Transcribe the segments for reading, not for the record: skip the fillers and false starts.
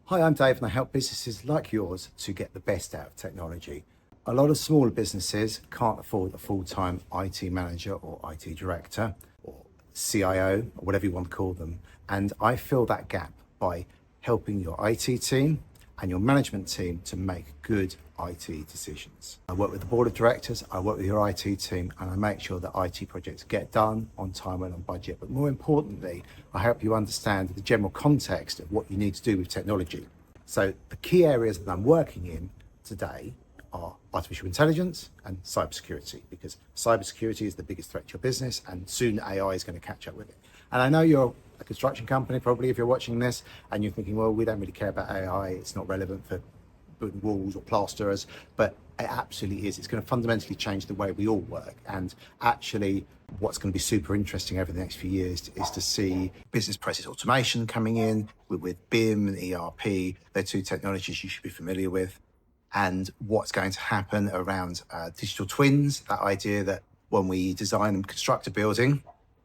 Hi, I'm Dave and I help businesses like yours to get the best out of technology. A lot of smaller businesses can't afford a full-time IT manager or IT director or CIO or whatever you want to call them. And I fill that gap by helping your IT team and your management team to make good IT decisions. I work with the board of directors, I work with your IT team, and I make sure that IT projects get done on time and on budget. But more importantly, I help you understand the general context of what you need to do with technology. So the key areas that I'm working in today are artificial intelligence and cybersecurity, because cybersecurity is the biggest threat to your business and soon AI is going to catch up with it. And I know you're a construction company, probably, if you're watching this, and you're thinking, well, we don't really care about AI, it's not relevant for building walls or plasterers, but it absolutely is. It's going to fundamentally change the way we all work. And actually, what's going to be super interesting over the next few years is to see business process automation coming in with BIM and ERP. They're two technologies you should be familiar with. And what's going to happen around digital twins, that idea that when we design and construct a building,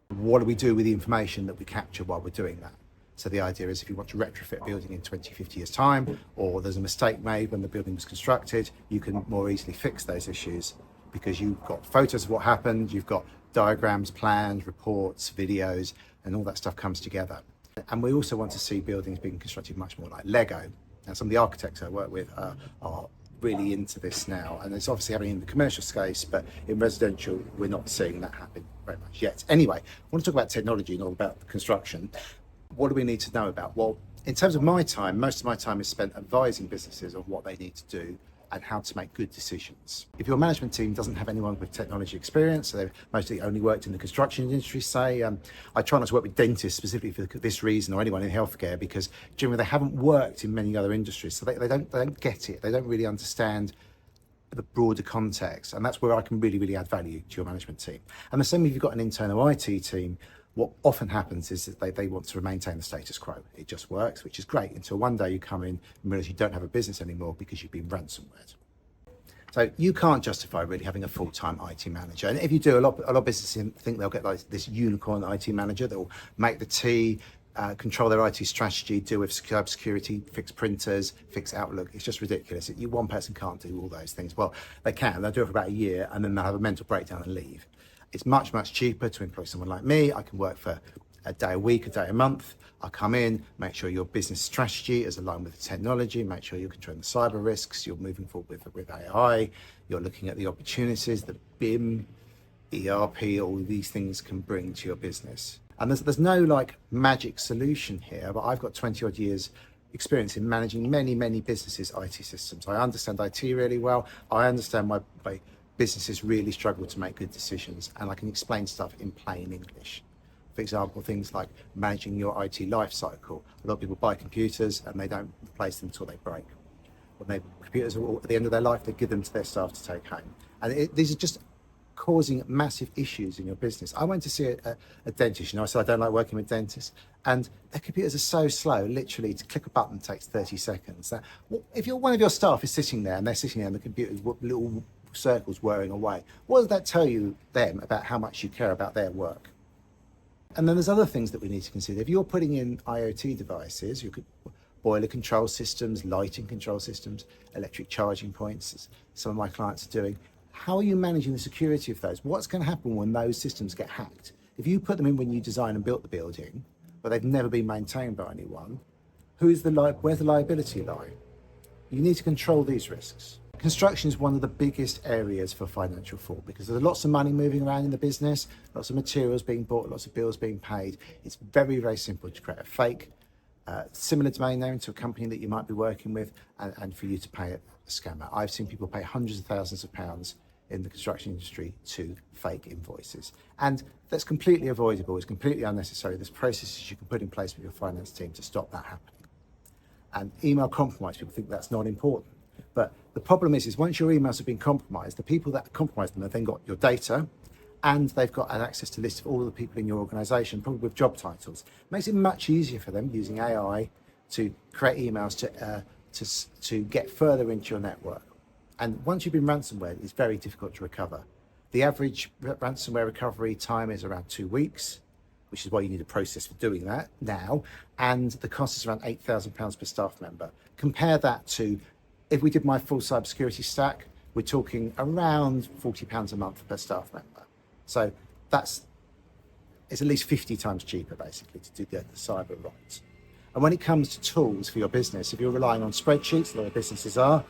what do we do with the information that we capture while we're doing that? So the idea is if you want to retrofit a building in 20, 50 years time, or there's a mistake made when the building was constructed, you can more easily fix those issues because you've got photos of what happened, you've got diagrams, plans, reports, videos, and all that stuff comes together. And we also want to see buildings being constructed much more like Lego. Now, some of the architects I work with are really into this now, and it's obviously happening in the commercial space, but in residential we're not seeing that happen very much yet. Anyway, I want to talk about technology and all about construction. What do we need to know about? Well, in terms of my time, most of my time is spent advising businesses on what they need to do and how to make good decisions. If your management team doesn't have anyone with technology experience, so they've mostly only worked in the construction industry, say, I try not to work with dentists specifically for this reason, or anyone in healthcare, because generally they haven't worked in many other industries, so they don't get it. They don't really understand the broader context, and that's where I can really add value to your management team. And the same if you've got an internal IT team. What often happens is that they want to maintain the status quo. It just works, which is great, until one day you come in and realize you don't have a business anymore because you've been ransomware. So you can't justify really having a full-time IT manager. And if you do, a lot of businesses think they'll get like this unicorn IT manager that will make the tea, control their IT strategy, deal with cybersecurity, fix printers, fix Outlook. It's just ridiculous. One person can't do all those things. Well, they can. They'll do it for about a year and then they'll have a mental breakdown and leave. It's much cheaper to employ someone like me. I can work for a day a week, a day a month. I come in, make sure your business strategy is aligned with the technology, make sure you're controlling the cyber risks, you're moving forward with AI, you're looking at the opportunities that BIM, ERP, all these things can bring to your business. And there's no like magic solution here, but I've got 20 odd years experience in managing many businesses' IT systems. I understand IT really well. I understand why businesses really struggle to make good decisions, and I can explain stuff in plain English. For example, things like managing your IT life cycle. A lot of people buy computers and they don't replace them until they break. When computers are at the end of their life, they give them to their staff to take home. And these are just causing massive issues in your business. I went to see a dentist, I said I don't like working with dentists, and their computers are so slow, literally to click a button takes 30 seconds. If one of your staff is sitting there and they're sitting there and the computer's little circles whirring away, what does that tell you them about how much you care about their work? And then there's other things that we need to consider. If you're putting in IoT devices, you could boiler control systems, lighting control systems, electric charging points, as some of my clients are doing. How are you managing the security of those? What's going to happen when those systems get hacked? If you put them in when you design and built the building, but they've never been maintained by anyone, where's the liability lie? You need to control these risks. Construction is one of the biggest areas for financial fraud because there's lots of money moving around in the business, lots of materials being bought, lots of bills being paid. It's very simple to create a fake, similar domain name to a company that you might be working with and for you to pay a scammer. I've seen people pay hundreds of thousands of pounds in the construction industry to fake invoices. And that's completely avoidable, it's completely unnecessary. There's processes you can put in place with your finance team to stop that happening. And email compromise, people think that's not important. But the problem is once your emails have been compromised, the people that compromised them have then got your data and they've got an access to list of all the people in your organization, probably with job titles. It makes it much easier for them using AI to create emails to get further into your network. And once you've been ransomware, it's very difficult to recover. The average ransomware recovery time is around 2 weeks. which is why you need a process for doing that now. And the cost is around £8,000 per staff member. Compare that to, if we did my full cybersecurity stack, we're talking around £40 a month per staff member. So it's at least 50 times cheaper, basically, to do the cyber right. And when it comes to tools for your business, if you're relying on spreadsheets, a lot of businesses are,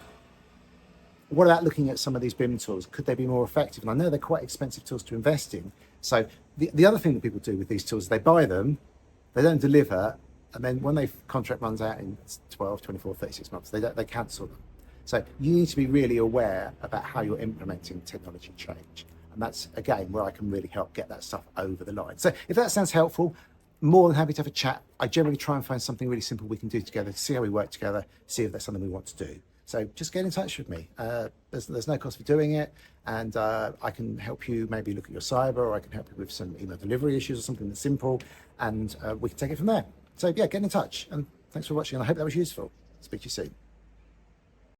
what about looking at some of these BIM tools? Could they be more effective? And I know they're quite expensive tools to invest in. So the other thing that people do with these tools is they buy them, they don't deliver, and then when their contract runs out in 12, 24, 36 months, they cancel them. So you need to be really aware about how you're implementing technology change. And that's, again, where I can really help get that stuff over the line. So if that sounds helpful, more than happy to have a chat. I generally try and find something really simple we can do together, see how we work together, see if that's something we want to do. So just get in touch with me. There's no cost for doing it, and I can help you maybe look at your cyber, or I can help you with some email delivery issues or something that's simple, and we can take it from there. So yeah, get in touch, and thanks for watching, and I hope that was useful. Speak to you soon.